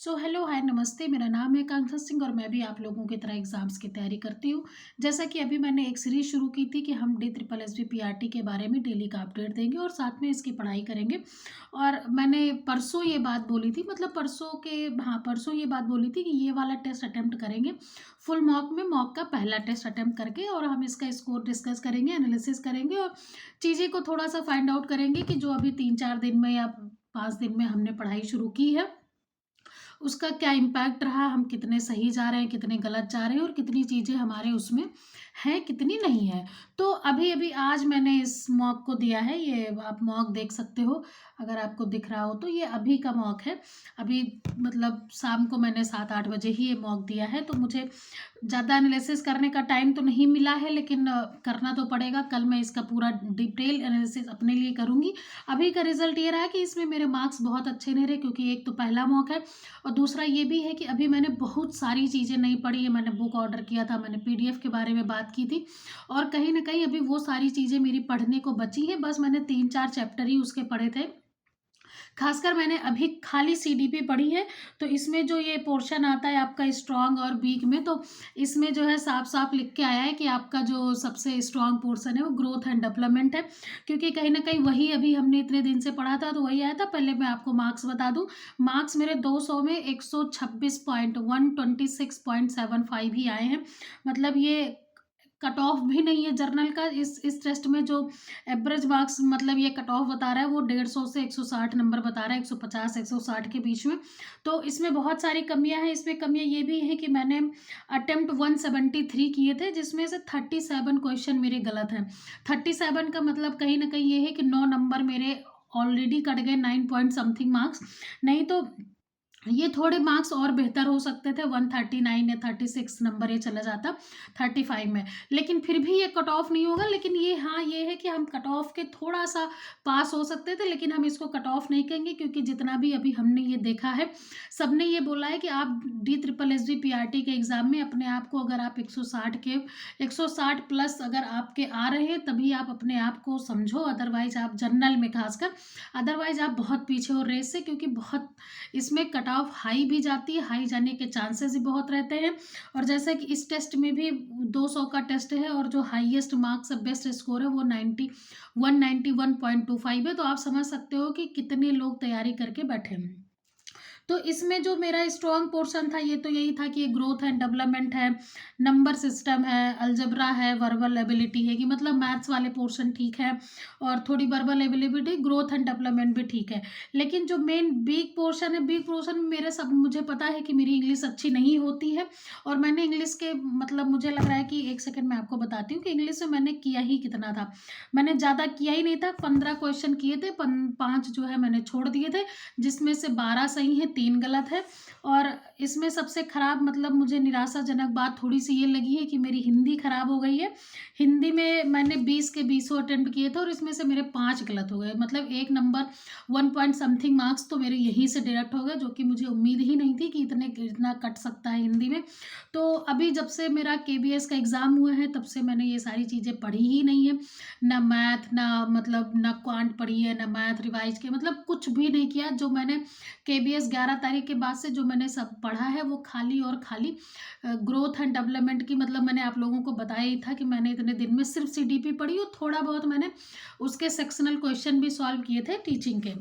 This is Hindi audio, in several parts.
सो हेलो हाय नमस्ते। मेरा नाम है कांक्षा सिंह और मैं भी आप लोगों की तरह एग्ज़ाम्स की तैयारी करती हूँ। जैसा कि अभी मैंने एक सीरीज़ शुरू की थी कि हम DSSB PRT के बारे में डेली का अपडेट देंगे और साथ में इसकी पढ़ाई करेंगे। और मैंने परसों ये बात बोली थी, मतलब परसों ये बात बोली थी कि ये वाला टेस्ट अटेम्प्ट करेंगे फुल मॉक में, मॉक का पहला टेस्ट अटेम्प्ट करके, और हम इसका स्कोर डिस्कस करेंगे, एनालिसिस करेंगे और चीज़ें को थोड़ा सा फाइंड आउट करेंगे कि जो अभी 3-4 दिन में या 5 दिन में हमने पढ़ाई शुरू की है उसका क्या इम्पैक्ट रहा, हम कितने सही जा रहे हैं, कितने गलत जा रहे हैं और कितनी चीज़ें हमारे उसमें हैं, कितनी नहीं है। तो अभी-अभी आज मैंने इस मॉक को दिया है, ये आप मॉक देख सकते हो, अगर आपको दिख रहा हो तो ये अभी का मॉक है। अभी मतलब शाम को मैंने 7-8 बजे ही ये मॉक दिया है, तो मुझे ज़्यादा एनालिसिस करने का टाइम तो नहीं मिला है, लेकिन करना तो पड़ेगा। कल मैं इसका पूरा डिटेल एनालिसिस अपने लिए करूँगी। अभी का रिज़ल्ट ये रहा कि इसमें मेरे मार्क्स बहुत अच्छे नहीं रहे, क्योंकि एक तो पहला मॉक है और दूसरा ये भी है कि अभी मैंने बहुत सारी चीज़ें नहीं पढ़ी है। मैंने बुक ऑर्डर किया था, मैंने PDF के बारे में बात की थी और कहीं न कहीं अभी वो सारी चीज़ें मेरी पढ़ने को बची हैं। बस मैंने 3-4 चैप्टर ही उसके पढ़े थे। खासकर मैंने अभी खाली CDP पढ़ी है, तो इसमें जो ये पोर्शन आता है आपका स्ट्रॉन्ग और वीक में, तो इसमें जो है साफ-साफ लिख के आया है कि आपका जो सबसे स्ट्रॉन्ग पोर्शन है वो ग्रोथ एंड डेवलपमेंट है, क्योंकि कहीं न कहीं वही अभी हमने इतने दिन से पढ़ा था, तो वही आया था। पहले मैं आपको मार्क्स बता दूँ, मार्क्स मेरे 200 में 126 पॉइंट 126.75 ही आए हैं। मतलब ये कट ऑफ भी नहीं है जर्नल का। इस टेस्ट में जो एवरेज मार्क्स, मतलब ये कट ऑफ बता रहा है वो 150 से 160 नंबर बता रहा है, 150 160 के बीच में। तो इसमें बहुत सारी कमियां हैं। इसमें कमियां ये भी हैं कि मैंने अटेम्प्ट 173 किए थे, जिसमें से 37 क्वेश्चन मेरे गलत हैं। 37 का मतलब कहीं ना कहीं ये है कि 9 नंबर मेरे ऑलरेडी कट गए, 9 पॉइंट समथिंग मार्क्स। नहीं तो ये थोड़े मार्क्स और बेहतर हो सकते थे, 139 या 36 नंबर ये चला जाता 35 में, लेकिन फिर भी ये कट ऑफ नहीं होगा। लेकिन ये हाँ, ये है कि हम कट ऑफ के थोड़ा सा पास हो सकते थे, लेकिन हम इसको कट ऑफ नहीं कहेंगे, क्योंकि जितना भी अभी हमने ये देखा है, सबने ये बोला है कि आप DSSB PRT के एग्ज़ाम में अपने आप को, अगर आप 160 प्लस अगर आपके आ रहे हैं तभी आप अपने आप को समझो, अदरवाइज आप जनरल में खासकर, अदरवाइज आप बहुत पीछे हो रेस से, क्योंकि बहुत इसमें कट ऑफ हाई भी जाती है, हाई जाने के चांसेस भी बहुत रहते हैं। और जैसा कि इस टेस्ट में भी 200 का टेस्ट है और जो हाईएस्ट मार्क्स बेस्ट स्कोर है वो 191.25 है, तो आप समझ सकते हो कि कितने लोग तैयारी करके बैठे हैं। तो इसमें जो मेरा स्ट्रॉन्ग पोर्शन था ये तो यही था कि ये ग्रोथ एंड डेवलपमेंट है, नंबर सिस्टम है, अलजेब्रा है, वर्बल एबिलिटी है, कि मतलब मैथ्स वाले पोर्शन ठीक है और थोड़ी verbal ability, growth and development भी ठीक है। लेकिन जो मेन वीक पोर्शन है, वीक पोर्शन में मेरे सब, मुझे पता है कि मेरी इंग्लिश अच्छी नहीं होती है और मैंने इंग्लिश के, मतलब मुझे लग रहा है कि एक सेकंड मैं आपको बताती हूँ कि इंग्लिश में मैंने किया ही कितना था। मैंने ज़्यादा किया ही नहीं था, 15 क्वेश्चन किए थे, 5 जो है मैंने छोड़ दिए थे, जिसमें से 12 सही हैं, 3 गलत है। और इसमें सबसे खराब, मतलब मुझे निराशाजनक बात थोड़ी सी ये लगी है कि मेरी हिंदी खराब हो गई है। हिंदी में मैंने 20 के 20 अटेम्प्ट किए थे और इसमें से मेरे 5 गलत हो गए, मतलब एक नंबर 1 पॉइंट समथिंग मार्क्स तो मेरे यहीं से डायरेक्ट हो गए, जो कि मुझे उम्मीद ही नहीं थी कि इतना कट सकता है हिंदी में। तो अभी जब से मेरा KBS का एग्ज़ाम हुआ है तब से मैंने ये सारी चीज़ें पढ़ी ही नहीं है, ना मैथ, ना मतलब ना क्वांट पढ़ी है, ना मैथ रिवाइज के, मतलब कुछ भी नहीं किया। जो मैंने KBS 11 तारीख के बाद से जो मैंने सब पढ़ा है वो खाली और खाली ग्रोथ एंड डेवलपमेंट की, मतलब मैंने आप लोगों को बताया ही था कि मैंने इतने दिन में सिर्फ CDP पढ़ी और थोड़ा बहुत मैंने उसके सेक्शनल क्वेश्चन भी सॉल्व किए थे टीचिंग के।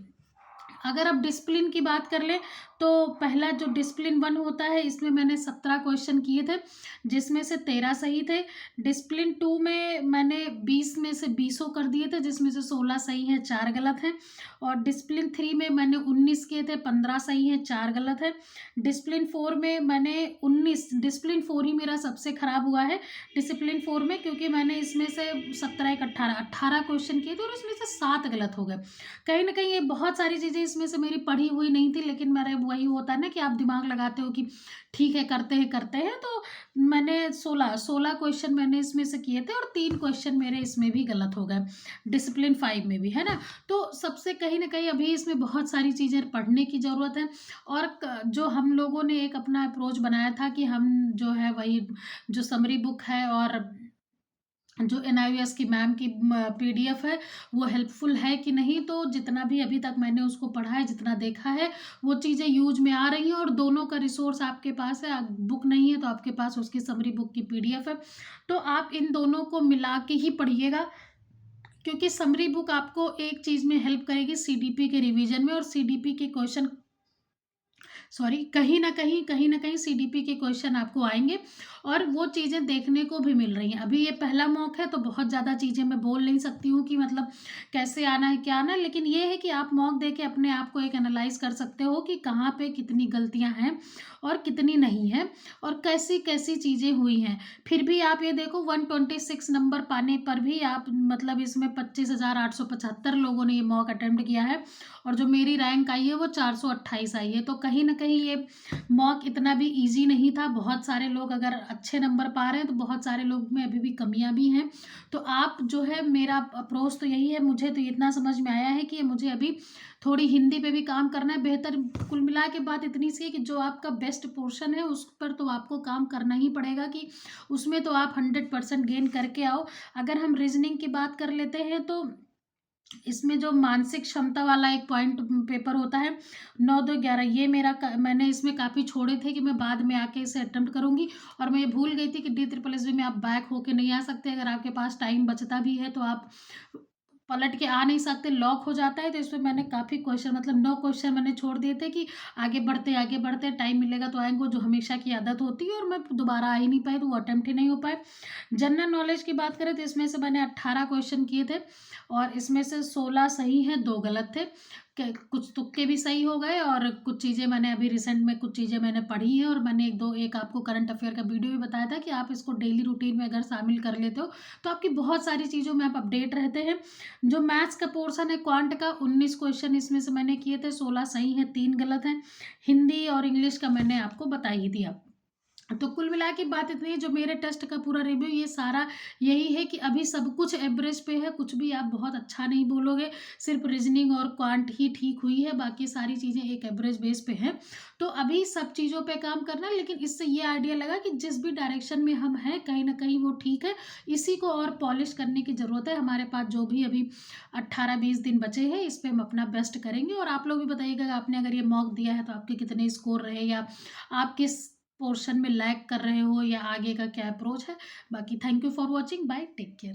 अगर अब डिसिप्लिन की बात कर लें तो पहला जो डिसिप्लिन 1 होता है इसमें मैंने 17 क्वेश्चन किए थे, जिसमें से 13 सही थे। डिसिप्लिन 2 में मैंने 20 में से 20 कर दिए थे, जिसमें से 16 सही हैं, 4 गलत हैं। और डिसिप्लिन 3 में मैंने 19 किए थे, 15 सही हैं, 4 गलत हैं। डिसिप्लिन 4 में मैंने 19, डिसिप्लिन 4 ही मेरा सबसे खराब हुआ है डिसिप्लिन 4 में, क्योंकि मैंने इसमें से 17 एक 18 क्वेश्चन किए थे और इसमें से 7 गलत हो गए। कहीं न कहीं ये बहुत सारी चीज़ें इसमें से मेरी पढ़ी हुई नहीं थी, लेकिन मेरा वही होता है ना कि आप दिमाग लगाते हो कि ठीक है, करते हैं, तो मैंने 16 क्वेश्चन मैंने इसमें से किए थे और 3 क्वेश्चन मेरे इसमें भी गलत हो गए, डिसिप्लिन 5 में भी, है ना? तो सबसे कहीं न कहीं अभी इसमें बहुत सारी चीज़ें पढ़ने की ज़रूरत है। और क जो हम लोगों ने एक अपना अप्रोच बनाया था कि हम जो है वही जो समरी बुक है और जो एनआईओएस की मैम की पीडीएफ है वो हेल्पफुल है कि नहीं। तो जितना भी अभी तक मैंने उसको पढ़ा है, जितना देखा है, वो चीज़ें यूज में आ रही हैं और दोनों का रिसोर्स आपके पास है। बुक नहीं है तो आपके पास उसकी समरी बुक की पीडीएफ है, तो आप इन दोनों को मिला के ही पढ़िएगा, क्योंकि समरी बुक आपको एक चीज़ में हेल्प करेगी सीडीपी के रिवीजन में, और सीडीपी के क्वेश्चन, सॉरी, कहीं ना कहीं सीडीपी के क्वेश्चन आपको आएंगे और वो चीज़ें देखने को भी मिल रही हैं। अभी ये पहला मॉक है तो बहुत ज़्यादा चीज़ें मैं बोल नहीं सकती हूँ कि मतलब कैसे आना है क्या आना है, लेकिन ये है कि आप मॉक दे के अपने आप को एक एनालाइज कर सकते हो कि कहाँ पे कितनी गलतियाँ हैं और कितनी नहीं है और कैसी कैसी चीज़ें हुई हैं। फिर भी आप ये देखो 126 नंबर पाने पर भी आप मतलब इसमें 25,875 लोगों ने ये मॉक अटेम्प्ट किया है और जो मेरी रैंक आई है वो 428 आई है। तो कहीं ना कहीं ये मॉक इतना भी इजी नहीं था। बहुत सारे लोग अगर अच्छे नंबर पा रहे हैं तो बहुत सारे लोग में अभी भी कमियां भी हैं। तो आप जो है, मेरा अप्रोच तो यही है, मुझे तो इतना समझ में आया है कि मुझे अभी थोड़ी हिंदी पे भी काम करना है बेहतर। कुल मिला के बात इतनी सी है कि जो आपका बेस्ट पोर्शन है उस पर तो आपको काम करना ही पड़ेगा कि उसमें तो आप 100% गेन करके आओ। अगर हम रीजनिंग की बात कर लेते हैं तो इसमें जो मानसिक क्षमता वाला एक पॉइंट पेपर होता है, 9 2 11, ये मैंने इसमें काफ़ी छोड़े थे कि मैं बाद में आके इसे अटेम्प्ट करूंगी। और मैं ये भूल गई थी कि डी ट्रिपल एस बी में आप बैक होके नहीं आ सकते। अगर आपके पास टाइम बचता भी है तो आप पलट के आ नहीं सकते, लॉक हो जाता है। तो इसमें मैंने काफ़ी क्वेश्चन, मतलब 9 क्वेश्चन मैंने छोड़ दिए थे कि आगे बढ़ते टाइम मिलेगा तो आएंगे, जो हमेशा की आदत होती है, और मैं दोबारा आ ही नहीं पाई तो वो अटेम्प्ट ही नहीं हो पाए। जनरल नॉलेज की बात करें तो इसमें से मैंने 18 क्वेश्चन किए थे और इसमें से 16 सही हैं, 2 गलत थे। कुछ तुक्के भी सही हो गए और कुछ चीज़ें मैंने अभी रिसेंट में कुछ चीज़ें मैंने पढ़ी हैं, और मैंने एक आपको करंट अफेयर का वीडियो भी बताया था कि आप इसको डेली रूटीन में अगर शामिल कर लेते हो तो आपकी बहुत सारी चीज़ों में आप अपडेट रहते हैं। जो मैथ्स का पोर्शन है क्वांट का, 19 क्वेश्चन इसमें से मैंने किए थे, 16 सही हैं, 3 गलत हैं। हिंदी और इंग्लिश का मैंने आपको बता ही दिया। तो कुल मिला के बात इतनी है, जो मेरे टेस्ट का पूरा रिव्यू ये सारा यही है कि अभी सब कुछ एवरेज पे है, कुछ भी आप बहुत अच्छा नहीं बोलोगे। सिर्फ रीजनिंग और क्वांट ही ठीक हुई है, बाकी सारी चीज़ें एक एवरेज बेस पे हैं। तो अभी सब चीज़ों पे काम करना है, लेकिन इससे ये आइडिया लगा कि जिस भी डायरेक्शन में हम हैं कहीं ना कहीं वो ठीक है। इसी को और पॉलिश करने की ज़रूरत है। हमारे पास जो भी अभी 18-20 दिन बचे हैं इस पर हम अपना बेस्ट करेंगे। और आप लोग भी बताइएगा कि आपने अगर ये मॉक दिया है तो आपके कितने स्कोर रहे, या आप किस पोर्शन में लैग कर रहे हो, या आगे का क्या अप्रोच है। बाकी thank you for watching, bye, take care.